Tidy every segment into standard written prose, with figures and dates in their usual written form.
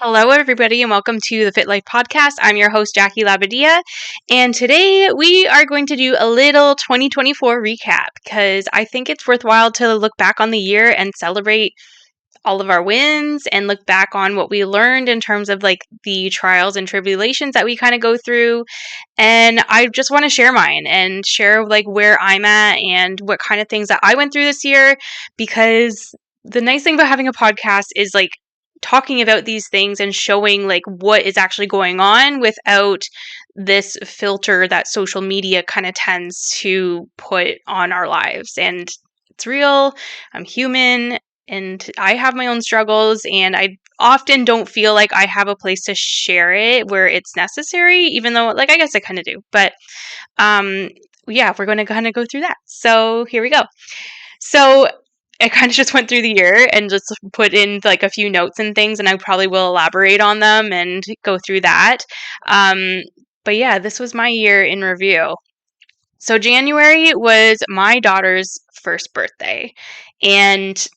Hello, everybody, and welcome to the Fit Life Podcast. I'm your host, Jackie Labadia, and today we are going to do a little 2024 recap because I think it's worthwhile to look back on the year and celebrate all of our wins and look back on what we learned in terms of like the trials and tribulations that we kind of go through. And I just want to share mine and share like where I'm at and what kind of things that I went through this year, because the nice thing about having a podcast is like talking about these things and showing like what is actually going on without this filter that social media kind of tends to put on our lives. And it's real. I'm human and I have my own struggles, and I often don't feel like I have a place to share it where it's necessary, even though like I guess I kind of do. But yeah, we're going to kind of go through that. So here we go. So I kind of just went through the year and just put in like a few notes and things, and I probably will elaborate on them and go through that. But yeah, this was my year in review. So January was my daughter's first birthday, and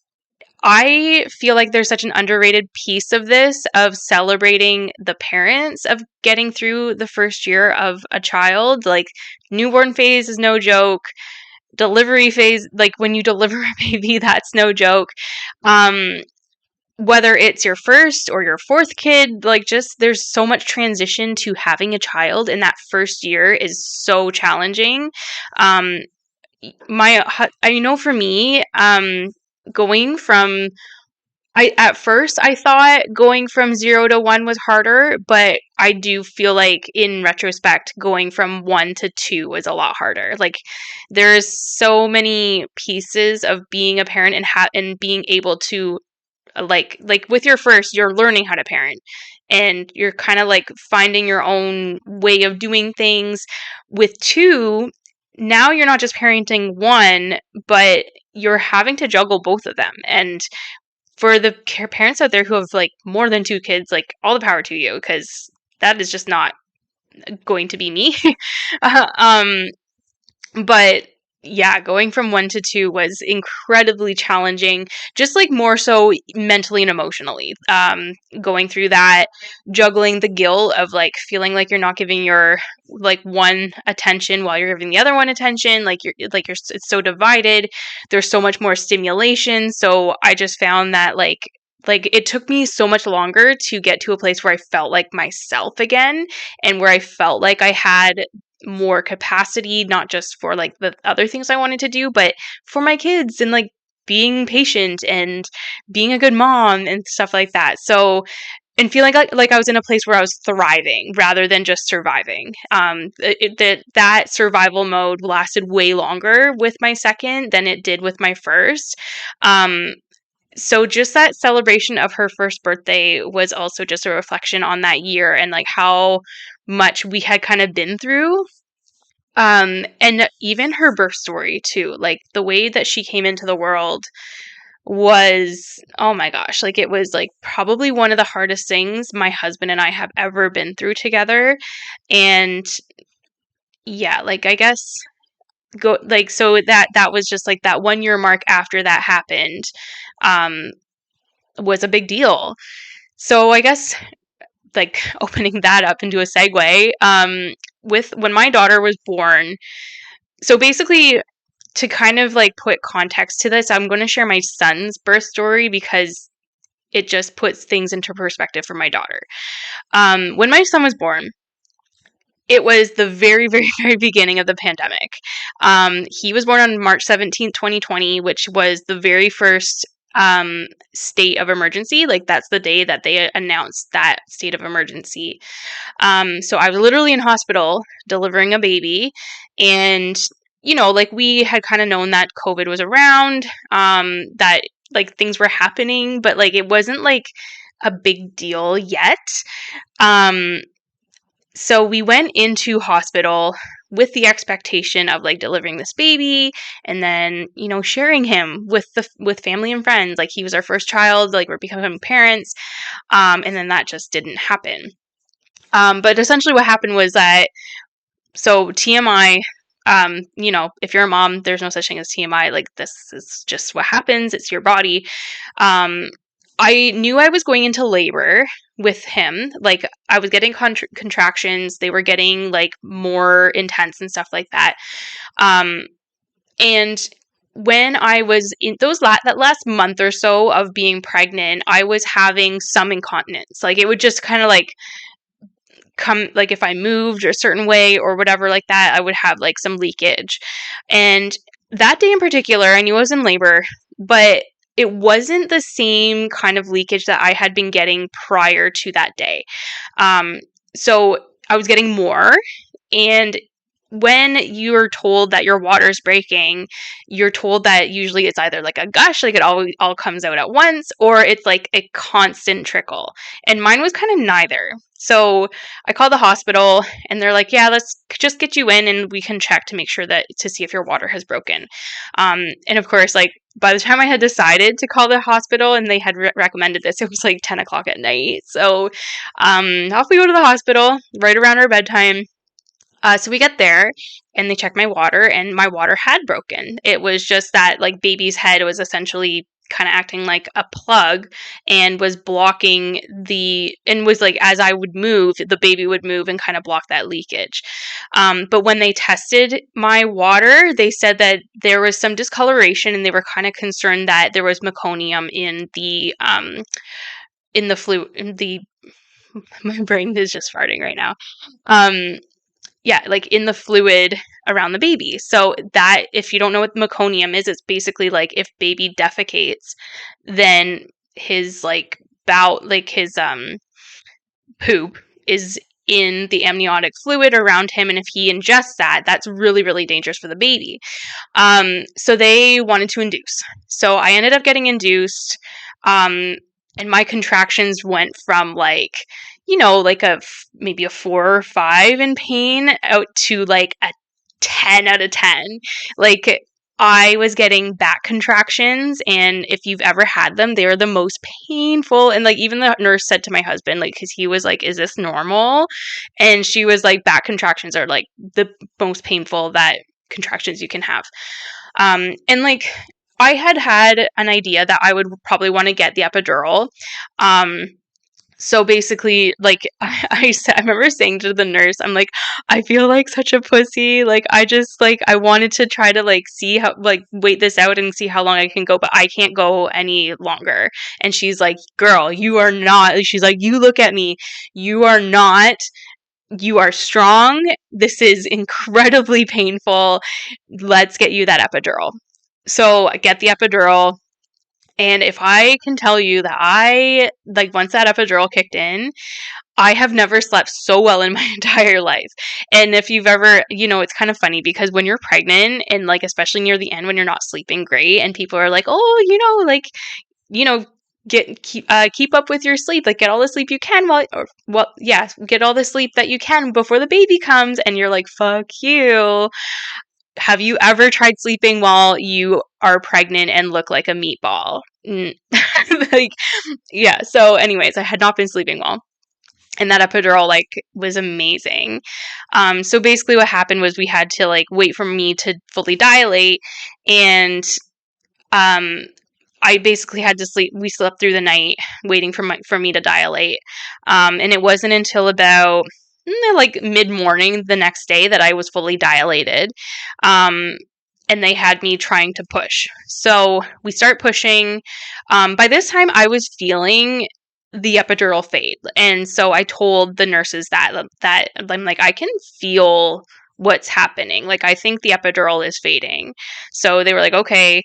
I feel like there's such an underrated piece of this, of celebrating the parents of getting through the first year of a child. Like, newborn phase is no joke. Delivery phase, like when you deliver a baby, that's no joke. Whether it's your first or your fourth kid, like just there's so much transition to having a child, and that first year is so challenging. I know for me, going from at first I thought going from 0 to 1 was harder, but I do feel like in retrospect going from 1 to 2 was a lot harder. Like, there's so many pieces of being a parent and being able to like with your first, you're learning how to parent and you're kind of like finding your own way of doing things. With 2, now you're not just parenting one, but you're having to juggle both of them. And for the parents out there who have like more than 2 kids, like all the power to you, because that is just not going to be me. um, but yeah, going from 1 to 2 was incredibly challenging, just like more so mentally and emotionally. Going through that, juggling the guilt of like feeling like you're not giving your like one attention while you're giving the other one attention. It's so divided. There's so much more stimulation. So I just found that like it took me so much longer to get to a place where I felt like myself again, and where I felt like I had more capacity, not just for like the other things I wanted to do, but for my kids and like being patient and being a good mom and stuff like that. So, and feeling like I was in a place where I was thriving rather than just surviving. That survival mode lasted way longer with my second than it did with my first. So just that celebration of her first birthday was also just a reflection on that year and like how much we had kind of been through. And even her birth story too, like the way that she came into the world was, oh my gosh, like it was like probably one of the hardest things my husband and I have ever been through together. And yeah, like I guess so that was just like that 1 year mark after that happened, um, was a big deal. So I guess like opening that up into a segue, with when my daughter was born. So basically, to kind of like put context to this, I'm going to share my son's birth story because it just puts things into perspective for my daughter. When my son was born, it was the very, very, very beginning of the pandemic. He was born on March 17th, 2020, which was the very first state of emergency. Like, that's the day that they announced that state of emergency. So I was literally in hospital delivering a baby, and like we had kind of known that COVID was around, that like things were happening, but like it wasn't like a big deal yet. So we went into hospital with the expectation of like delivering this baby and then, sharing him with family and friends. Like, he was our first child, like we're becoming parents. And then that just didn't happen. But essentially what happened was that, so TMI, if you're a mom, there's no such thing as TMI. Like, this is just what happens. It's your body. I knew I was going into labor with him. Like, I was getting contractions. They were getting like more intense and stuff like that. Um, and when I was in that last month or so of being pregnant, I was having some incontinence. Like, it would just kind of like come, like if I moved a certain way or whatever like that, I would have like some leakage. And that day in particular, I knew I was in labor, but it wasn't the same kind of leakage that I had been getting prior to that day. So I was getting more, and when you're told that your water's breaking, you're told that usually it's either like a gush, like it all comes out at once, or it's like a constant trickle. And mine was kind of neither. So I called the hospital and they're like, yeah, let's just get you in and we can check to make sure to see if your water has broken. And of course, like by the time I had decided to call the hospital and they had recommended this, it was like 10 o'clock at night. So off we go to the hospital right around our bedtime. So we get there and they check my water, and my water had broken. It was just that like baby's head was essentially kind of acting like a plug and was blocking and was like, as I would move, the baby would move and kind of block that leakage. But when they tested my water, they said that there was some discoloration and they were kind of concerned that there was meconium in the fluid, my brain is just farting right now. Yeah, like in the fluid around the baby. So that, if you don't know what meconium is, it's basically like if baby defecates, then his like his poop is in the amniotic fluid around him, and if he ingests that, that's really, really dangerous for the baby. So they wanted to induce. So I ended up getting induced, and my contractions went from like, like maybe a 4 or 5 in pain out to like a 10 out of 10. Like, I was getting back contractions, and if you've ever had them, they are the most painful. And like, even the nurse said to my husband, like, because he was like, is this normal? And she was like, back contractions are like the most painful contractions you can have. And like, I had an idea that I would probably want to get the epidural. So basically, like, I remember saying to the nurse, I'm like, I feel like such a pussy. Like, I just, like, I wanted to try to, like, see how, like, wait this out and see how long I can go, but I can't go any longer. And she's like, girl, you are not. She's like, you look at me. You are not. You are strong. This is incredibly painful. Let's get you that epidural. So I get the epidural. And if I can tell you that once that epidural kicked in, I have never slept so well in my entire life. And if you've ever, it's kind of funny because when you're pregnant and like, especially near the end when you're not sleeping great and people are like, oh, keep up with your sleep, like get all the sleep you can get all the sleep that you can before the baby comes. And you're like, fuck you. Have you ever tried sleeping while you are pregnant and look like a meatball? Like, yeah. So anyways, I had not been sleeping well. And that epidural, like, was amazing. So basically what happened was we had to, like, wait for me to fully dilate. And I basically had to sleep. We slept through the night waiting for me to dilate. And it wasn't until about like mid-morning the next day that I was fully dilated. And they had me trying to push. So we start pushing. By this time I was feeling the epidural fade. And so I told the nurses that I'm like, I can feel what's happening. Like, I think the epidural is fading. So they were like, okay.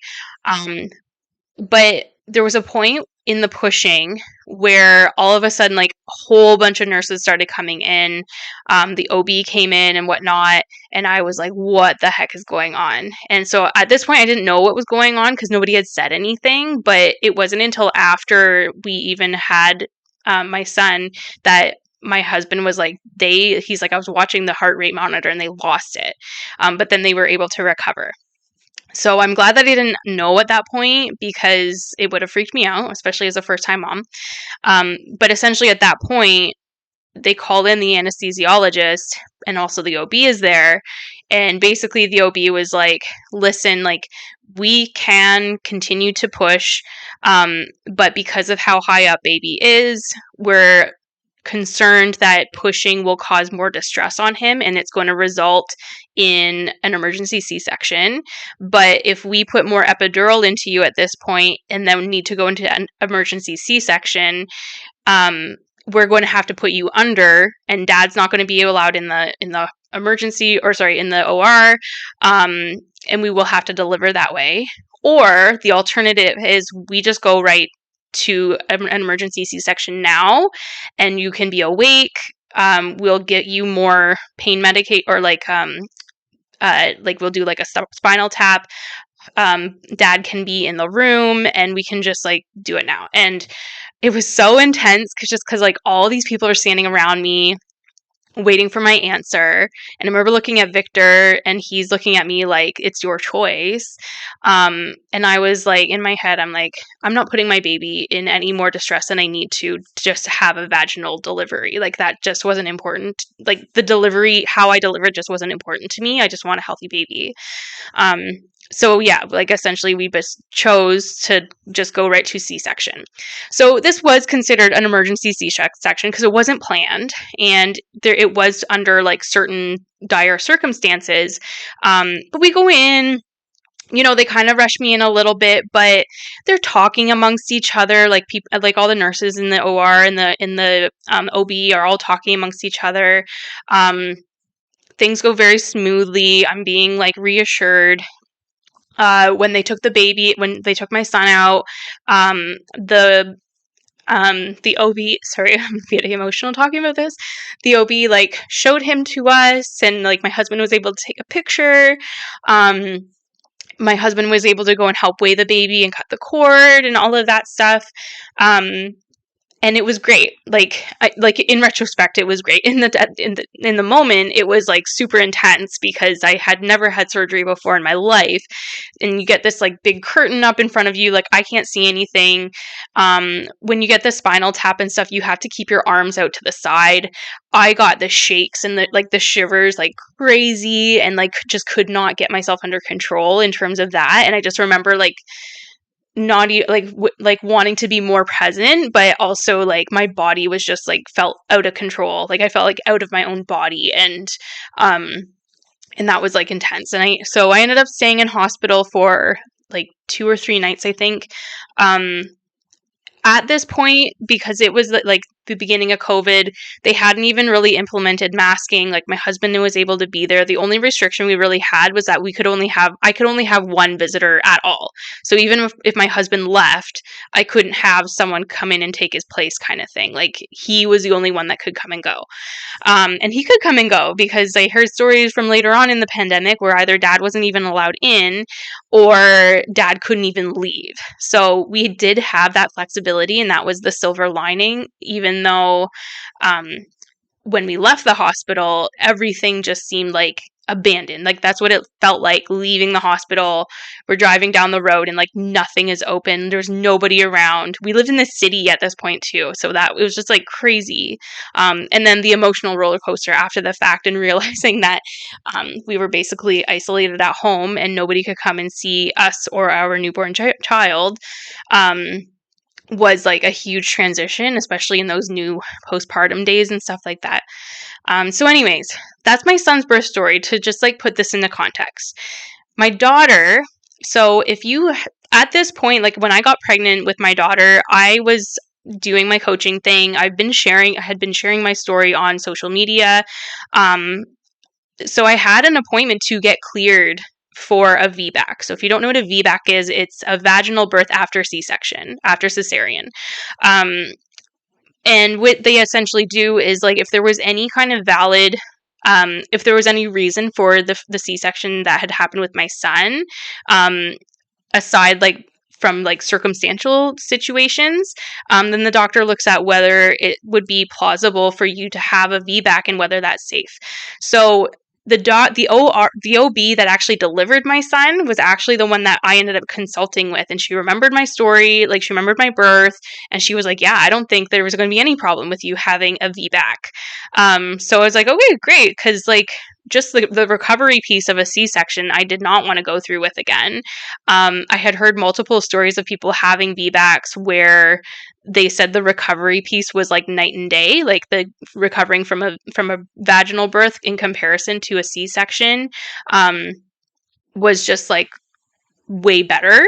But there was a point in the pushing where all of a sudden, like, a whole bunch of nurses started coming in. The OB came in and whatnot. And I was like, what the heck is going on? And so at this point, I didn't know what was going on because nobody had said anything. But it wasn't until after we even had my son that my husband was like, he's like, I was watching the heart rate monitor and they lost it. But then they were able to recover. So I'm glad that I didn't know at that point because it would have freaked me out, especially as a first-time mom. But essentially at that point, they called in the anesthesiologist and also the OB is there. And basically the OB was like, listen, like, we can continue to push, but because of how high up baby is, we're concerned that pushing will cause more distress on him and it's going to result in an emergency C-section. But if we put more epidural into you at this point and then need to go into an emergency C-section, we're going to have to put you under, and dad's not going to be allowed in the emergency, or sorry, in the OR, and we will have to deliver that way. Or the alternative is we just go right to an emergency C-section now, and you can be awake. We'll get you more pain medicate, or like we'll do like a spinal tap. Dad can be in the room, and we can just like do it now. And it was so intense because like all these people are standing around me waiting for my answer. And I remember looking at Victor, and he's looking at me like, it's your choice. And I was like, in my head, I'm like, I'm not putting my baby in any more distress than I need to just have a vaginal delivery. Like, that just wasn't important. Like, the delivery, how I delivered just wasn't important to me. I just want a healthy baby. So yeah, like essentially we just chose to just go right to C-section. So this was considered an emergency C-section because it wasn't planned, and it was under like certain dire circumstances. But we go in, they kind of rush me in a little bit, they're talking amongst each other, like people, like all the nurses in the OR and in the OB are all talking amongst each other. Things go very smoothly. I'm being like reassured. When they took my son out, the OB, sorry, I'm getting emotional talking about this. The OB like showed him to us, and like my husband was able to take a picture. My husband was able to go and help weigh the baby and cut the cord and all of that stuff. And it was great. Like in retrospect, it was great. In the moment, it was like super intense because I had never had surgery before in my life, and you get this like big curtain up in front of you, like I can't see anything. When you get the spinal tap and stuff, you have to keep your arms out to the side. I got the shakes and the shivers like crazy, and like just could not get myself under control in terms of that. And I just remember like not like wanting to be more present, but also like my body was just like felt out of control. Like I felt like out of my own body, and that was like intense. And I ended up staying in hospital for like 2 or 3 nights, I think. At this point, because it was like the beginning of COVID, they hadn't even really implemented masking. Like my husband was able to be there. The only restriction we really had was that I could only have one visitor at all. So even if my husband left, I couldn't have someone come in and take his place, kind of thing. Like he was the only one that could come and go. And he could come and go because I heard stories from later on in the pandemic where either dad wasn't even allowed in or dad couldn't even leave. So we did have that flexibility, and that was the silver lining, even though when we left the hospital, everything just seemed like abandoned. Like that's what it felt like leaving the hospital. We're driving down the road and like nothing is open. There's nobody around. We lived in the city at this point too, so that it was just like crazy. And then the emotional roller coaster after the fact, and realizing that we were basically isolated at home and nobody could come and see us or our newborn child. Was like a huge transition, especially in those new postpartum days and stuff like that. So anyways, that's my son's birth story, to just like put this into context. My daughter, so if you, at this point, like when I got pregnant with my daughter, I was doing my coaching thing. I had been sharing my story on social media. So I had an appointment to get cleared for a VBAC. So if you don't know what a VBAC is, it's a vaginal birth after C-section, after cesarean. And what they essentially do is like if there was any kind of valid, if there was any reason for the C-section that had happened with my son, aside like from like circumstantial situations, then the doctor looks at whether it would be plausible for you to have a VBAC and whether that's safe. So the OB that actually delivered my son was actually the one that I ended up consulting with, and she remembered my story, like she remembered my birth, and she was like, "Yeah, I don't think there was going to be any problem with you having a VBAC." So I was like, "Okay, great," because like just the recovery piece of a C-section, I did not want to go through with again. I had heard multiple stories of people having VBACs where they said the recovery piece was like night and day, like the recovering from a vaginal birth in comparison to a C-section was just like way better.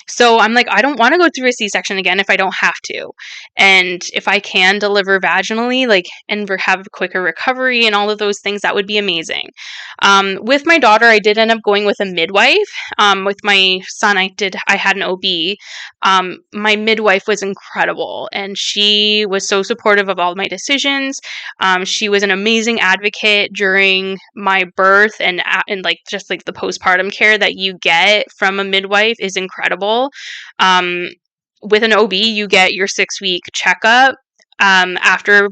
So I'm like, I don't want to go through a C-section again if I don't have to. And if I can deliver vaginally, like, and have quicker recovery and all of those things, that would be amazing. With my daughter, I did end up going with a midwife. With my son, I had an OB. My midwife was incredible, and she was so supportive of all my decisions. She was an amazing advocate during my birth, and like just like the postpartum care that you get from a midwife is incredible. With an OB, you get your 6-week checkup after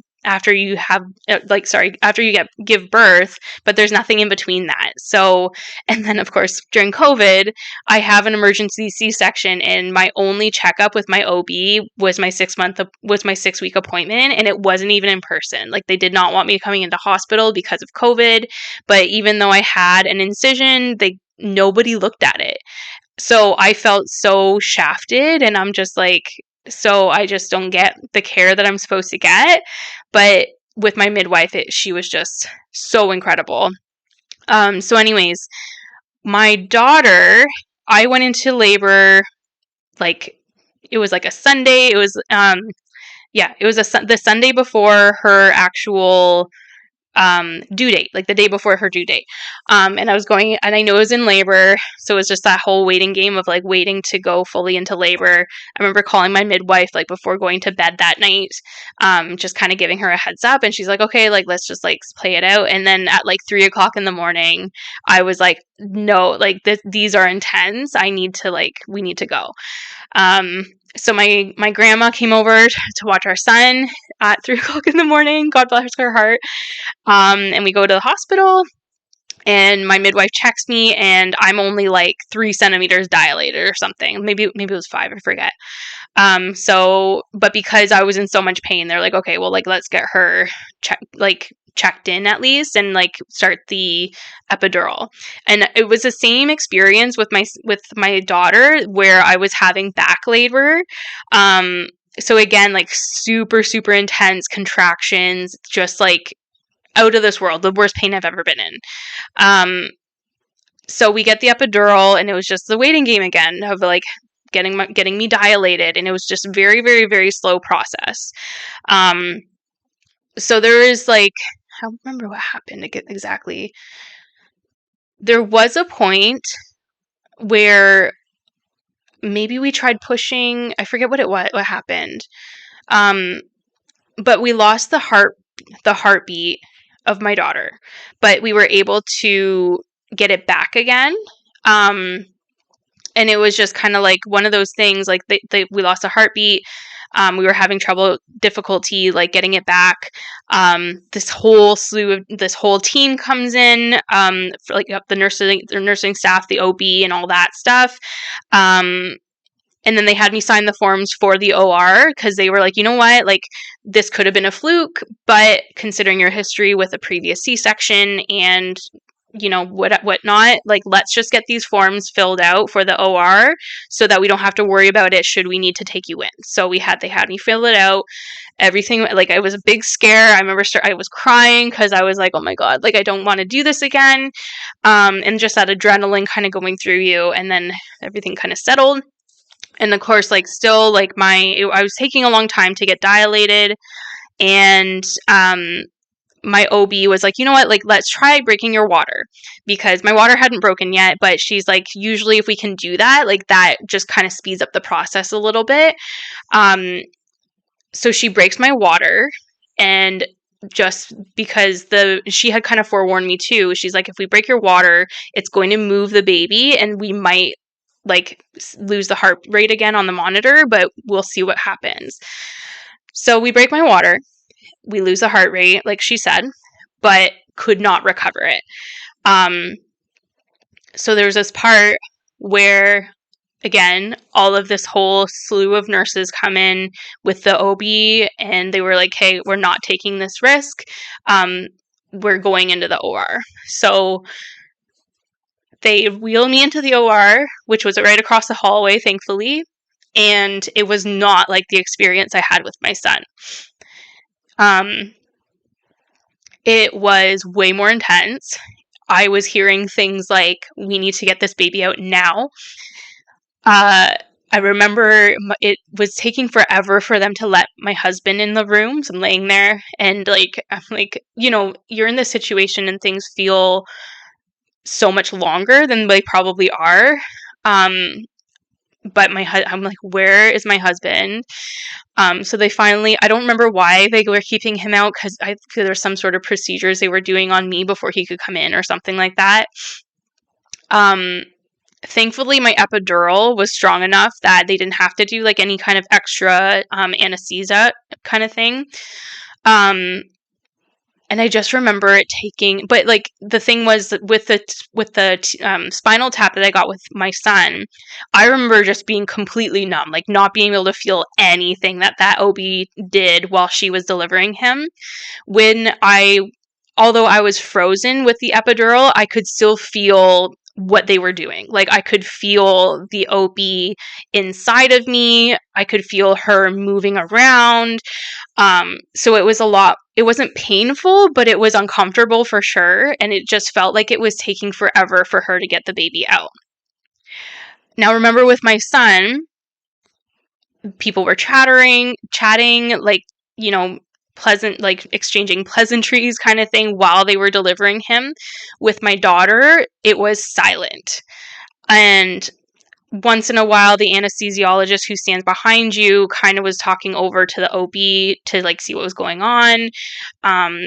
you have after you give birth, but there's nothing in between that. So, and then of course during COVID, I have an emergency C-section, and my only checkup with my OB was my 6-week appointment, and it wasn't even in person. Like, they did not want me coming into hospital because of COVID, but even though I had an incision, nobody looked at it. So I felt so shafted, and I'm just like, so I just don't get the care that I'm supposed to get. But with my midwife, she was just so incredible. So anyways, my daughter, I went into labor, like, it was like a Sunday. It was, it was the Sunday before her actual due date, like the day before her due date. And I was going, and I know it was in labor, so it was just that whole waiting game of like waiting to go fully into labor. I remember calling my midwife like before going to bed that night, just kind of giving her a heads up, and she's like, "Okay, like let's just like play it out." And then at like 3 o'clock in the morning, I was like, "No, like these are intense. We need to go." So my grandma came over to watch our son at 3 o'clock in the morning. God bless her heart. And we go to the hospital, and my midwife checks me, and I'm only like 3 centimeters dilated or something. Maybe it was 5, I forget. But because I was in so much pain, they're like, "Okay, well, like, let's get her checked in at least, and like start the epidural." And it was the same experience with my daughter, where I was having back labor. So again, like super, super intense contractions, just like out of this world, the worst pain I've ever been in. So we get the epidural, and it was just the waiting game again of like getting me dilated, and it was just very, very, very slow process. So there is like, I don't remember what happened exactly. There was a point where maybe we tried pushing. I forget what happened. But we lost the heartbeat of my daughter, but we were able to get it back again. And it was just kind of like one of those things, like we lost a heartbeat. We were having difficulty like getting it back. This whole team comes in, for like the nursing staff, the OB, and all that stuff. And then they had me sign the forms for the OR, because they were like, "You know what, like this could have been a fluke, but considering your history with a previous C-section and whatnot, like let's just get these forms filled out for the OR so that we don't have to worry about it should we need to take you in." So they had me fill it out. Everything, like, it was a big scare. I remember I was crying because I was like, "Oh my God, like I don't want to do this again." And just that adrenaline kind of going through you, and then everything kind of settled. And of course, like, still, like, I was taking a long time to get dilated, and my OB was like, "You know what, like, let's try breaking your water," because my water hadn't broken yet, but she's like, usually if we can do that, like, that just kind of speeds up the process a little bit. So she breaks my water, and just because she had kind of forewarned me too, she's like, "If we break your water, it's going to move the baby, and we might like lose the heart rate again on the monitor, but we'll see what happens." So we break my water, we lose the heart rate, like she said, but could not recover it. Um, so there's this part where, again, all of this whole slew of nurses come in with the OB, and they were like, hey, we're not taking this risk. We're going into the OR. So they wheel me into the OR, which was right across the hallway, thankfully. And it was not like the experience I had with my son. It was way more intense. I was hearing things like, we need to get this baby out now. I remember it was taking forever for them to let my husband in the rooms and laying there. And like, I'm like, you're in this situation and things feel so much longer than they probably are. But I'm like, where is my husband? So they finally, I don't remember why they were keeping him out, because I feel there's some sort of procedures they were doing on me before he could come in or something like that. Thankfully, my epidural was strong enough that they didn't have to do like any kind of extra anesthesia kind of thing. And I just remember it taking, but like the thing was with the spinal tap that I got with my son, I remember just being completely numb, like not being able to feel anything that OB did while she was delivering him. Although I was frozen with the epidural, I could still feel what they were doing. Like I could feel the OB inside of me. I could feel her moving around. So it was a lot. It wasn't painful, but it was uncomfortable for sure. And it just felt like it was taking forever for her to get the baby out. Now, remember with my son, people were chatting, like, pleasant, like exchanging pleasantries kind of thing while they were delivering him. With my daughter, it was silent. And once in a while, the anesthesiologist who stands behind you kind of was talking over to the OB to like see what was going on.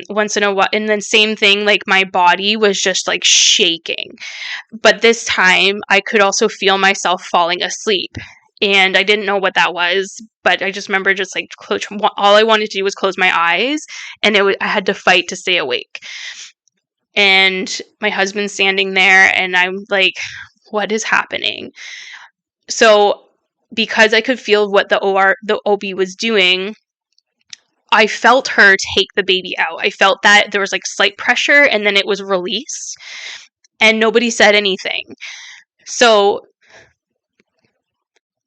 Once in a while, and then same thing, like my body was just like shaking. But this time, I could also feel myself falling asleep. And I didn't know what that was, but I just remember just like all I wanted to do was close my eyes, and I had to fight to stay awake. And my husband's standing there, and I'm like, what is happening? So because I could feel what the OB was doing, I felt her take the baby out. I felt that there was like slight pressure, and then it was released, and nobody said anything. So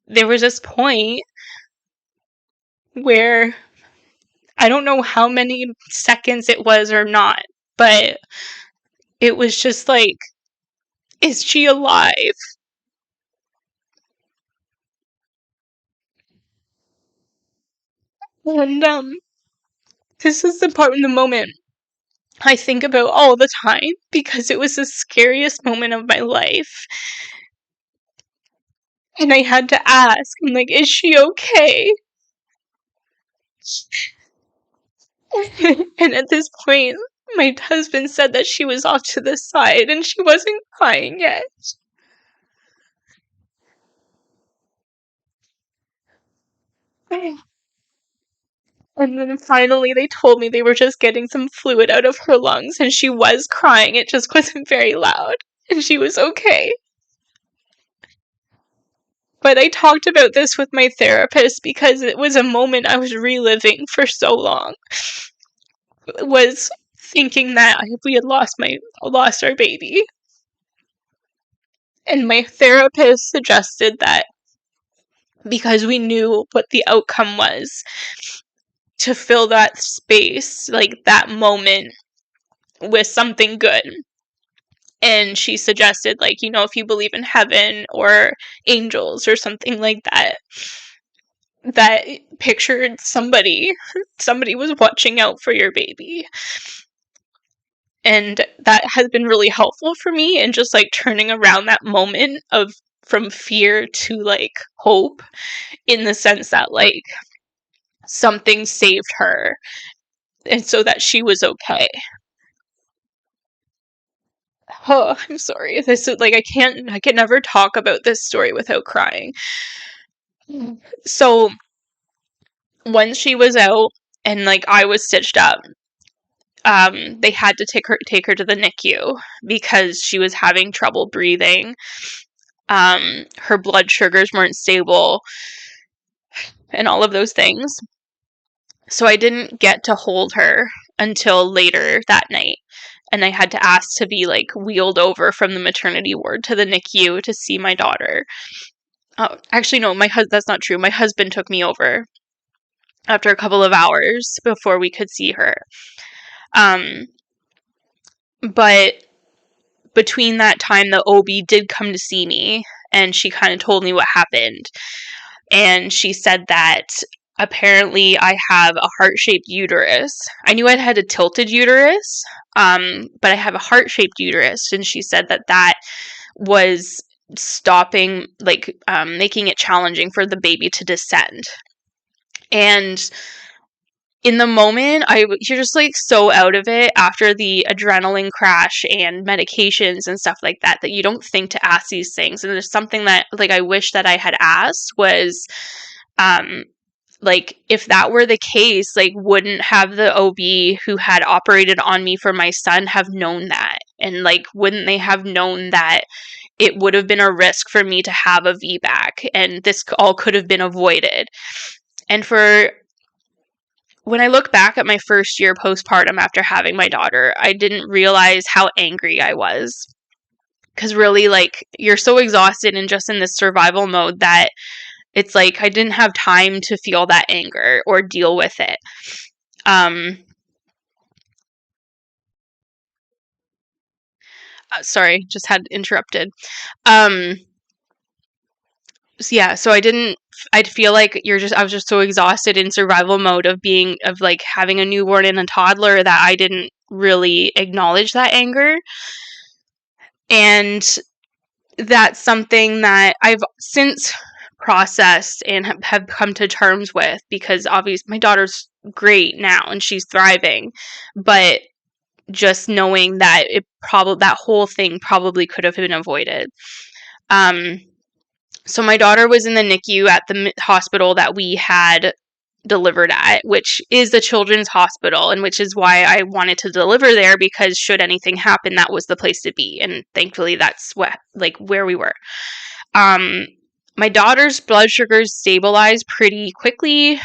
there was this point where I don't know how many seconds it was or not, but it was just like, is she alive? And this is the part in the moment I think about all the time, because it was the scariest moment of my life. And I had to ask, I'm like, is she okay? And at this point, my husband said that she was off to the side and she wasn't crying yet. And then finally they told me they were just getting some fluid out of her lungs, and she was crying. It just wasn't very loud. And she was okay. But I talked about this with my therapist because it was a moment I was reliving for so long. Was thinking that we had lost our baby. And my therapist suggested that because we knew what the outcome was, to fill that space, like that moment, with something good. And she suggested, like, if you believe in heaven or angels or something like that, that pictured somebody was watching out for your baby. And that has been really helpful for me, and just like turning around that moment of from fear to like hope, in the sense that like something saved her, and so that she was okay. Oh, I'm sorry. This is like I can never talk about this story without crying. So once she was out and like I was stitched up, they had to take her to the NICU because she was having trouble breathing. Her blood sugars weren't stable and all of those things. So I didn't get to hold her until later that night. And I had to ask to be like wheeled over from the maternity ward to the NICU to see my daughter. Oh, actually, no, that's not true. My husband took me over after a couple of hours before we could see her. But between that time, the OB did come to see me, and she kind of told me what happened. And she said that apparently I have a heart-shaped uterus. I knew I had a tilted uterus, but I have a heart-shaped uterus. And she said that that was stopping, like, making it challenging for the baby to descend. And in the moment, you're just like so out of it after the adrenaline crash and medications and stuff like that, that you don't think to ask these things. And there's something that like I wish that I had asked was, like, if that were the case, like, wouldn't have the OB who had operated on me for my son have known that? And like, wouldn't they have known that it would have been a risk for me to have a VBAC, and this all could have been avoided? And when I look back at my first year postpartum after having my daughter, I didn't realize how angry I was. Because really, like, you're so exhausted and just in this survival mode that it's like I didn't have time to feel that anger or deal with it. Sorry, just had interrupted. Yeah, so I'd feel like I was just so exhausted in survival mode of like having a newborn and a toddler that I didn't really acknowledge that anger. And that's something that I've since processed and have come to terms with, because obviously my daughter's great now and she's thriving, but just knowing that that whole thing probably could have been avoided. So my daughter was in the NICU at the hospital that we had delivered at, which is the children's hospital, and which is why I wanted to deliver there, because should anything happen, that was the place to be. And thankfully that's where we were. My daughter's blood sugars stabilized pretty quickly.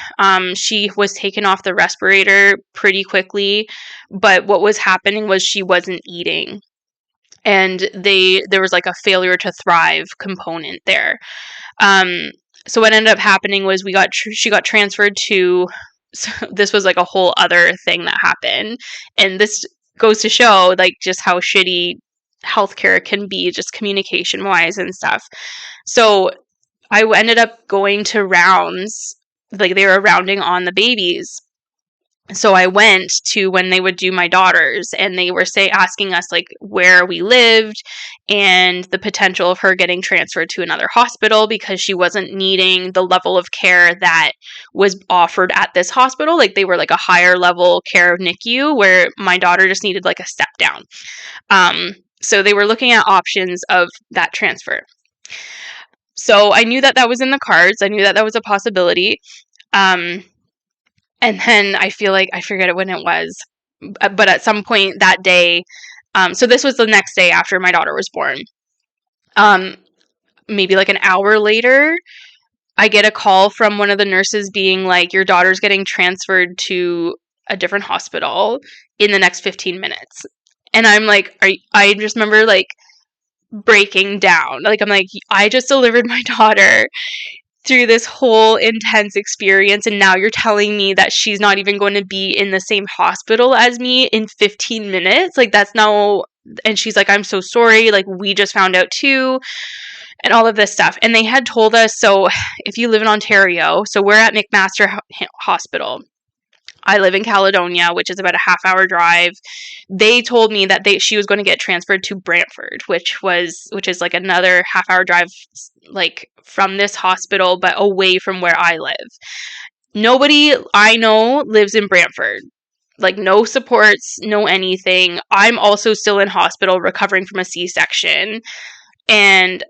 She was taken off the respirator pretty quickly, but what was happening was she wasn't eating. And there was like a failure to thrive component there. So what ended up happening was she got transferred to, so this was like a whole other thing that happened. And this goes to show like just how shitty healthcare can be, just communication wise and stuff. So I ended up going to rounds, like they were rounding on the babies. So I went to when they would do my daughters, and they were asking us like where we lived and the potential of her getting transferred to another hospital because she wasn't needing the level of care that was offered at this hospital. Like they were like a higher level care of NICU, where my daughter just needed like a step down. So they were looking at options of that transfer. So I knew that was in the cards. I knew that was a possibility. And then I feel like I forget when it was, but at some point that day, so this was the next day after my daughter was born. Maybe like an hour later, I get a call from one of the nurses being like, your daughter's getting transferred to a different hospital in the next 15 minutes. And I'm like, I just remember like breaking down. Like, I'm like, I just delivered my daughter through this whole intense experience, and now you're telling me that she's not even going to be in the same hospital as me in 15 minutes? Like, that's no. And she's like, I'm so sorry, like we just found out too, and all of this stuff. And they had told us, so if you live in Ontario, so we're at McMaster Hospital, I live in Caledonia, which is about a half-hour drive. They told me that she was going to get transferred to Brantford, which is like another half-hour drive, like from this hospital, but away from where I live. Nobody I know lives in Brantford. Like no supports, no anything. I'm also still in hospital recovering from a C-section, and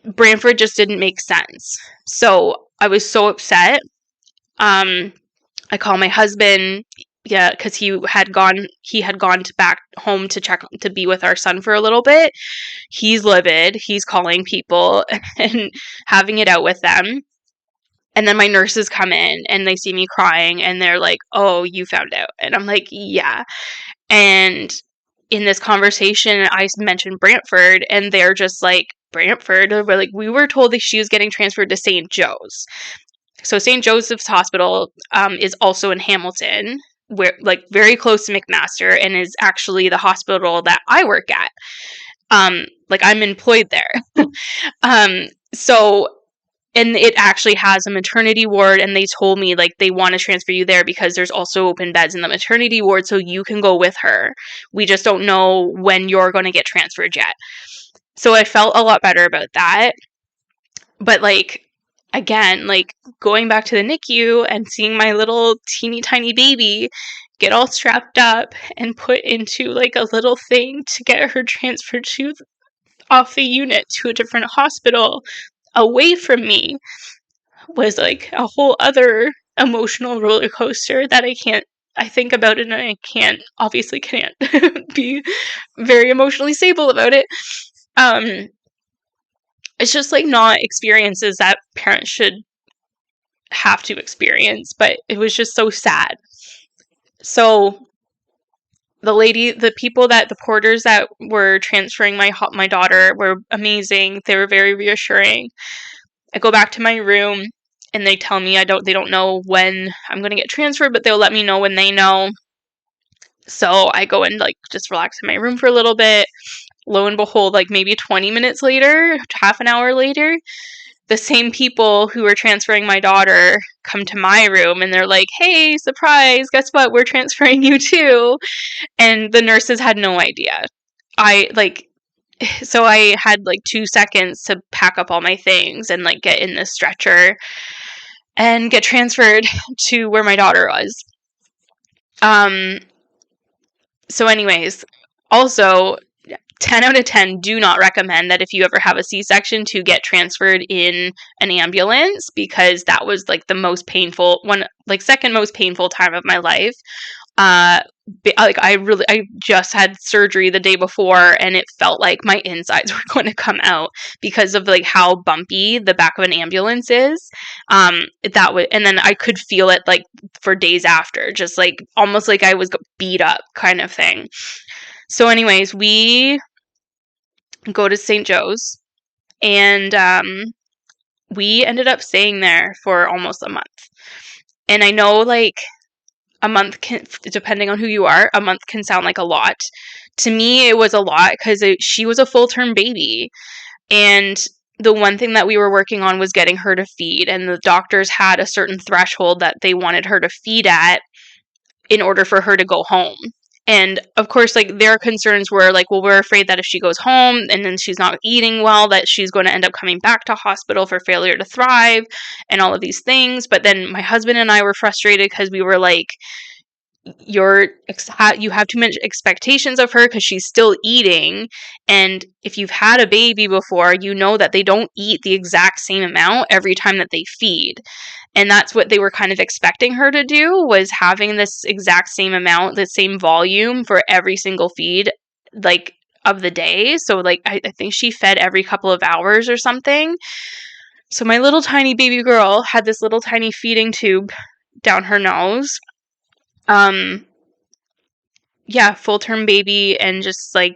Brantford just didn't make sense. So I was so upset. I call my husband. Yeah, because he had gone back home to be with our son for a little bit. He's livid. He's calling people and having it out with them. And then my nurses come in and they see me crying and they're like, "Oh, you found out." And I'm like, "Yeah." And in this conversation, I mentioned Brantford and they're just like, "Brantford?" We're like, "We were told that she was getting transferred to St. Joe's." So St. Joseph's Hospital is also in Hamilton, where like very close to McMaster, and is actually the hospital that I work at. Like I'm employed there. So and it actually has a maternity ward, and they told me like they want to transfer you there because there's also open beds in the maternity ward, so you can go with her. We just don't know when you're going to get transferred yet. So I felt a lot better about that. But like again, like going back to the NICU and seeing my little teeny tiny baby get all strapped up and put into like a little thing to get her transferred to off the unit to a different hospital away from me was like a whole other emotional roller coaster that I think about it and I obviously can't be very emotionally stable about it. It's just like not experiences that parents should have to experience, but it was just so sad. So the porters that were transferring my daughter were amazing. They were very reassuring. I go back to my room and they tell me they don't know when I'm going to get transferred, but they'll let me know when they know. So I go and like just relax in my room for a little bit. Lo and behold, like maybe 20 minutes later, half an hour later, the same people who were transferring my daughter come to my room and they're like, "Hey, surprise, guess what? We're transferring you too." And the nurses had no idea. So I had like 2 seconds to pack up all my things and like get in the stretcher and get transferred to where my daughter was. So anyways, also 10 out of 10 do not recommend that if you ever have a C-section to get transferred in an ambulance, because that was like the most painful second most painful time of my life. I just had surgery the day before and it felt like my insides were going to come out because of like how bumpy the back of an ambulance is. And then I could feel it like for days after, just like almost like I was beat up kind of thing. So anyways, we go to St. Joe's and we ended up staying there for almost a month. And I know like a month can, depending on who you are, a month can sound like a lot. To me, it was a lot because she was a full-term baby. And the one thing that we were working on was getting her to feed. And the doctors had a certain threshold that they wanted her to feed at in order for her to go home. And of course, like their concerns were like, well, we're afraid that if she goes home and then she's not eating well, that she's going to end up coming back to hospital for failure to thrive and all of these things. But then my husband and I were frustrated because we were like, you have too much expectations of her because she's still eating. And if you've had a baby before, you know that they don't eat the exact same amount every time that they feed. And that's what they were kind of expecting her to do, was having this exact same amount, the same volume for every single feed, like of the day. So like I think she fed every couple of hours or something. So my little tiny baby girl had this little tiny feeding tube down her nose. Full-term baby, and just like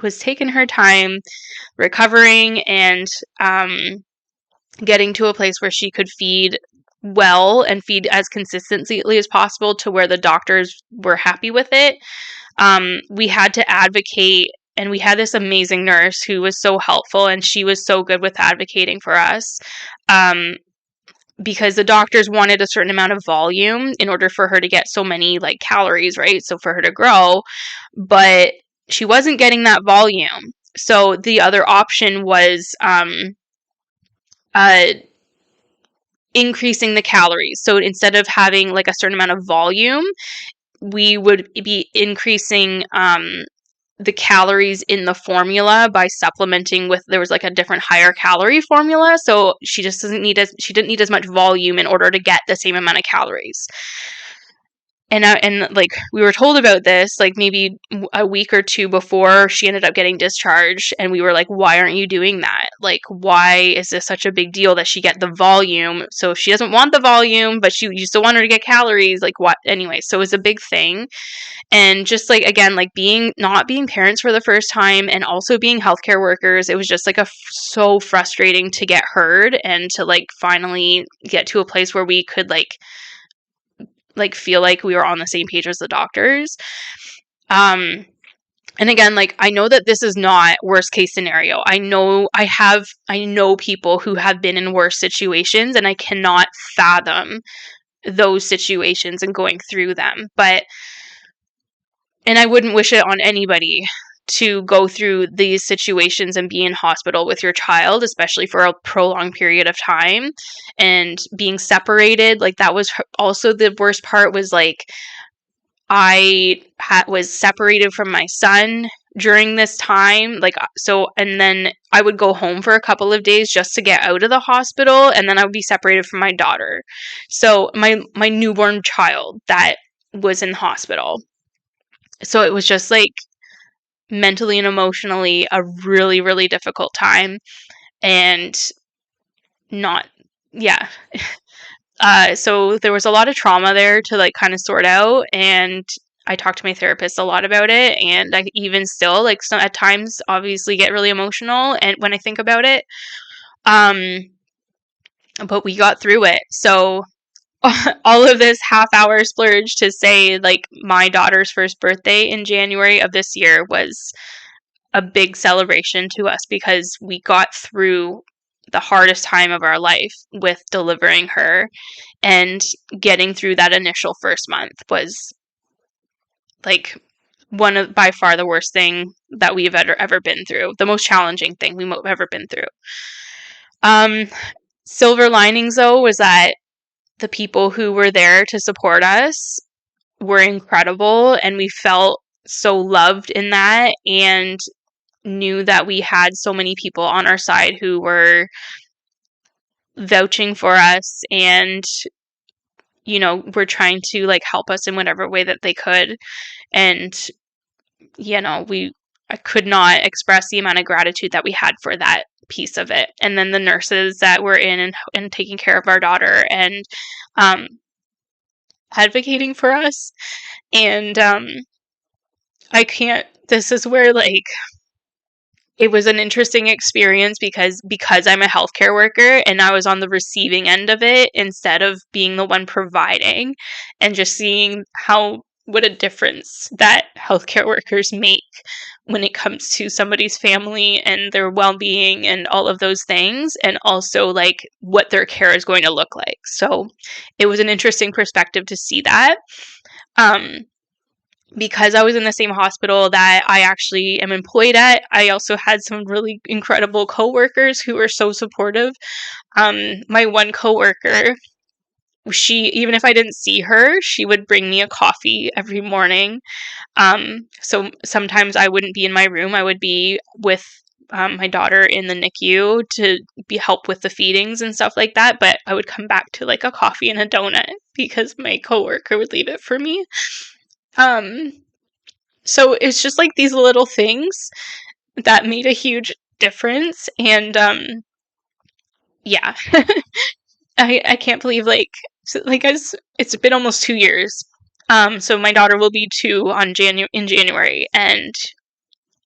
was taking her time recovering and getting to a place where she could feed well and feed as consistently as possible to where the doctors were happy with it. We had to advocate, and we had this amazing nurse who was so helpful, and she was so good with advocating for us. Because the doctors wanted a certain amount of volume in order for her to get so many like calories, right? So for her to grow, but she wasn't getting that volume. So the other option was increasing the calories. So instead of having like a certain amount of volume, we would be increasing the calories in the formula by supplementing with, there was like a different higher calorie formula. So she didn't need as much volume in order to get the same amount of calories. and like we were told about this like maybe a week or two before she ended up getting discharged, and we were like, why aren't you doing that? Like, why is this such a big deal that she get the volume? So if she doesn't want the volume, but you still want her to get calories, like what? Anyway, so it was a big thing. And just like again, like not being parents for the first time and also being healthcare workers, it was just like so frustrating to get heard and to like finally get to a place where we could like feel like we were on the same page as the doctors. And again, like I know that this is not worst case scenario. I know people who have been in worse situations, and I cannot fathom those situations and going through them. And I wouldn't wish it on anybody to go through these situations and be in hospital with your child, especially for a prolonged period of time, and being separated. Like that was also the worst part, was like I was separated from my son during this time. Like, so, and then I would go home for a couple of days just to get out of the hospital. And then I would be separated from my daughter. So my newborn child that was in hospital. So it was just like mentally and emotionally a really, really difficult time, and not, yeah. So there was a lot of trauma there to like kind of sort out, and I talked to my therapist a lot about it, and I even still like at times obviously get really emotional and when I think about it. But we got through it. So all of this half hour splurge to say like my daughter's first birthday in January of this year was a big celebration to us because we got through the hardest time of our life with delivering her, and getting through that initial first month was like one of by far the worst thing that we've ever been through, the most challenging thing we've ever been through. Silver linings though was that the people who were there to support us were incredible, and we felt so loved in that, and knew that we had so many people on our side who were vouching for us and were trying to like help us in whatever way that they could. And I could not express the amount of gratitude that we had for that piece of it. And then the nurses that were in and taking care of our daughter and advocating for us. And this is where like it was an interesting experience because I'm a healthcare worker and I was on the receiving end of it instead of being the one providing, and just seeing what a difference that healthcare workers make when it comes to somebody's family and their well-being and all of those things, and also like what their care is going to look like. So it was an interesting perspective to see that. Because I was in the same hospital that I actually am employed at, I also had some really incredible coworkers who were so supportive. My one coworker, even if I didn't see her, she would bring me a coffee every morning. So sometimes I wouldn't be in my room. I would be with my daughter in the NICU to help with the feedings and stuff like that. But I would come back to like a coffee and a donut because my coworker would leave it for me. So it's just like these little things that made a huge difference. And yeah, I can't believe it's been almost 2 years. So my daughter will be 2 in January, and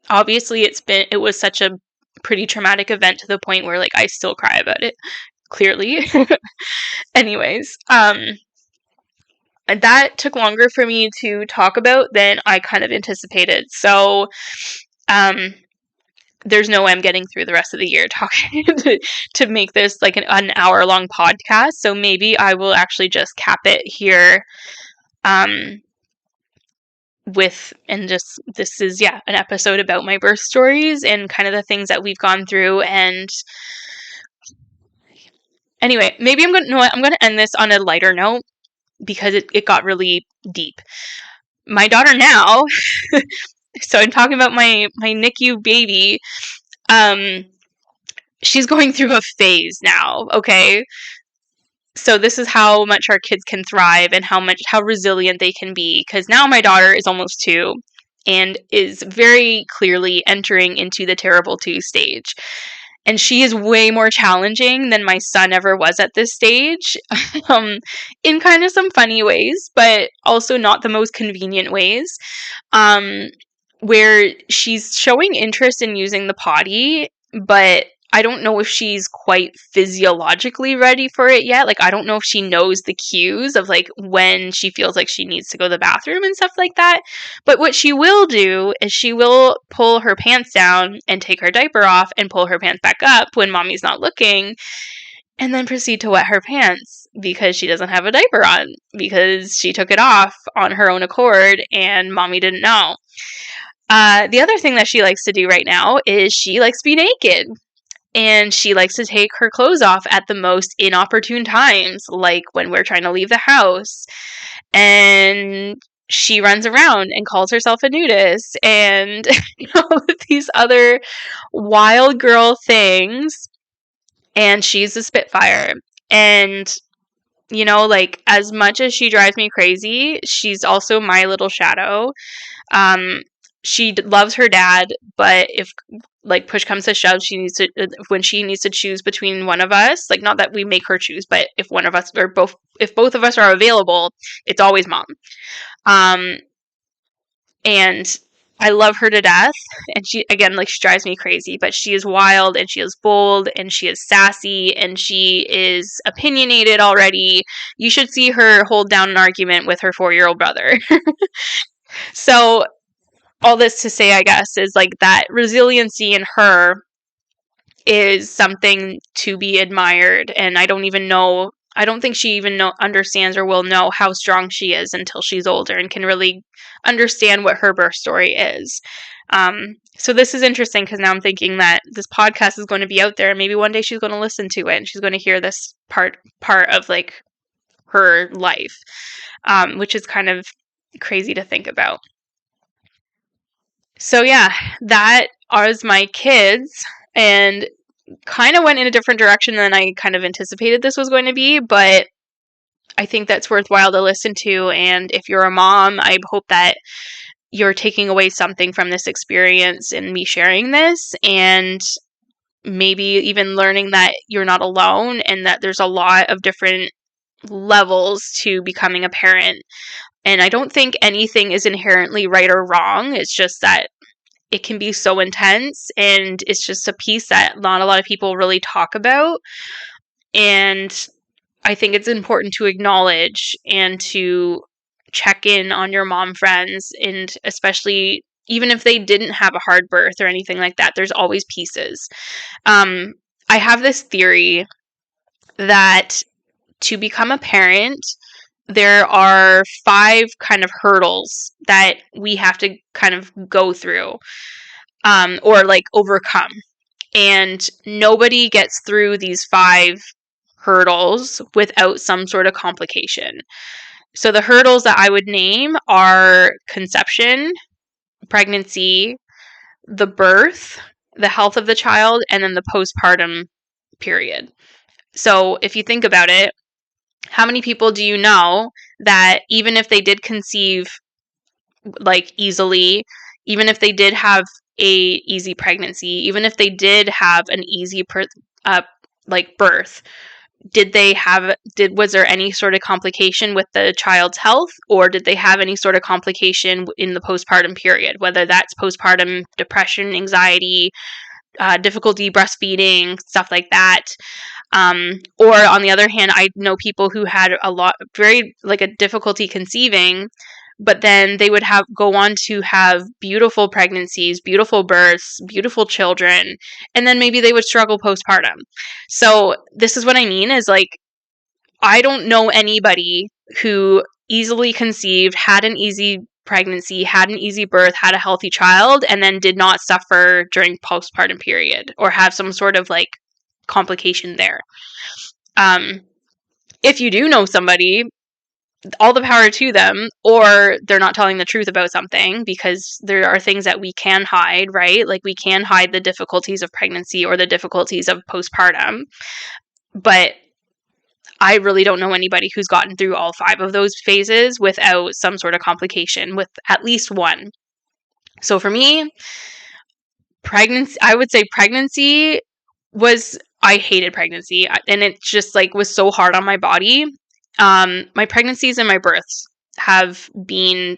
obviously it was such a pretty traumatic event to the point where like I still cry about it, clearly. Anyways, that took longer for me to talk about than I kind of anticipated. So, there's no way I'm getting through the rest of the year talking to make this like an hour-long podcast. So maybe I will actually just cap it here. This is an episode about my birth stories and kind of the things that we've gone through. And anyway, maybe I'm going to end this on a lighter note, because it got really deep. My daughter now, so I'm talking about my NICU baby, she's going through a phase now, okay? So this is how much our kids can thrive and how resilient they can be. Because now my daughter is almost 2 and is very clearly entering into the terrible 2 stage. And she is way more challenging than my son ever was at this stage, in kind of some funny ways, but also not the most convenient ways. Um, where she's showing interest in using the potty, but I don't know if she's quite physiologically ready for it yet. Like, I don't know if she knows the cues of like when she feels like she needs to go to the bathroom and stuff like that. But what she will do is she will pull her pants down and take her diaper off and pull her pants back up when mommy's not looking, and then proceed to wet her pants because she doesn't have a diaper on because she took it off on her own accord and mommy didn't know. The other thing that she likes to do right now is she likes to be naked. And she likes to take her clothes off at the most inopportune times, like when we're trying to leave the house. And she runs around and calls herself a nudist and all of these other wild girl things. And she's a Spitfire. And, like, as much as she drives me crazy, she's also my little shadow. She loves her dad, but if like push comes to shove, when she needs to choose between one of us, like, not that we make her choose, but if one of us or both, if both of us are available, it's always mom. And I love her to death. And she, again, like, she drives me crazy, but she is wild and she is bold and she is sassy and she is opinionated already. You should see her hold down an argument with her 4-year-old brother. So all this to say, I guess, is like that resiliency in her is something to be admired. And I don't think she even understands or will know how strong she is until she's older and can really understand what her birth story is. So this is interesting because now I'm thinking that this podcast is going to be out there and maybe one day she's going to listen to it and she's going to hear this part of like her life, which is kind of crazy to think about. So yeah, that was my kids, and kind of went in a different direction than I kind of anticipated this was going to be, but I think that's worthwhile to listen to. And if you're a mom, I hope that you're taking away something from this experience and me sharing this, and maybe even learning that you're not alone and that there's a lot of different levels to becoming a parent. And I don't think anything is inherently right or wrong. It's just that it can be so intense, and it's just a piece that not a lot of people really talk about. And I think it's important to acknowledge and to check in on your mom friends, and especially even if they didn't have a hard birth or anything like that, there's always pieces. I have this theory that to become a parent, there are 5 kind of hurdles that we have to kind of go through, or like overcome. And nobody gets through these 5 hurdles without some sort of complication. So the hurdles that I would name are conception, pregnancy, the birth, the health of the child, and then the postpartum period. So if you think about it, how many people do you know that even if they did conceive like easily, even if they did have a easy pregnancy, even if they did have an easy birth, was there any sort of complication with the child's health, or did they have any sort of complication in the postpartum period, whether that's postpartum depression, anxiety, difficulty breastfeeding, stuff like that? Or on the other hand, I know people who had a difficulty conceiving, but then they would go on to have beautiful pregnancies, beautiful births, beautiful children, and then maybe they would struggle postpartum. So this is what I mean is, like, I don't know anybody who easily conceived, had an easy pregnancy, had an easy birth, had a healthy child, and then did not suffer during postpartum period or have some sort of like complication there. If you do know somebody, all the power to them, or they're not telling the truth about something, because there are things that we can hide, right? Like, we can hide the difficulties of pregnancy or the difficulties of postpartum. But I really don't know anybody who's gotten through all 5 of those phases without some sort of complication, with at least one. So for me, I would say pregnancy I hated pregnancy, and it just like was so hard on my body. My pregnancies and my births have been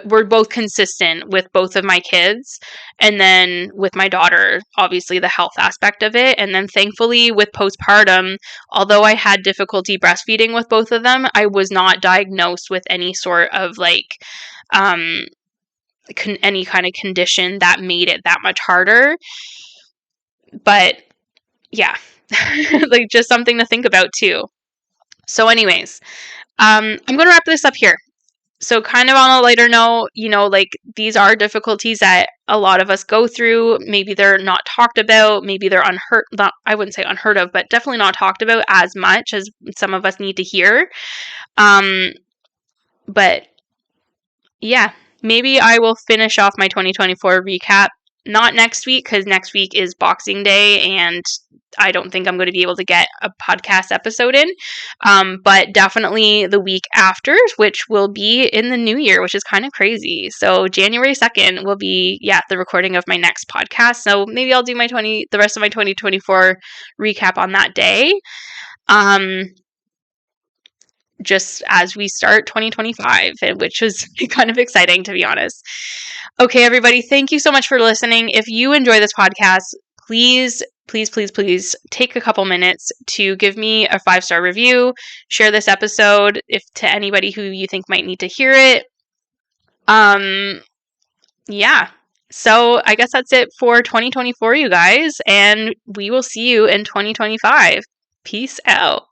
we're both consistent with both of my kids, and then with my daughter, obviously the health aspect of it, and then thankfully with postpartum, although I had difficulty breastfeeding with both of them, I was not diagnosed with any sort of like any kind of condition that made it that much harder. But yeah, like just something to think about too. So anyways, I'm going to wrap this up here. So kind of on a lighter note, like these are difficulties that a lot of us go through. Maybe they're not talked about. Maybe they're I wouldn't say unheard of, but definitely not talked about as much as some of us need to hear. But yeah, maybe I will finish off my 2024 recap. Not next week, because next week is Boxing Day, and I don't think I'm going to be able to get a podcast episode in, but definitely the week after, which will be in the new year, which is kind of crazy. So January 2nd will be, the recording of my next podcast. So maybe I'll do the rest of my 2024 recap on that day. Just as we start 2025, which is kind of exciting, to be honest. Okay, everybody, thank you so much for listening. If you enjoy this podcast, please take a couple minutes to give me a 5-star review. Share this episode to anybody who you think might need to hear it. Yeah. So I guess that's it for 2024, you guys, and we will see you in 2025. Peace out.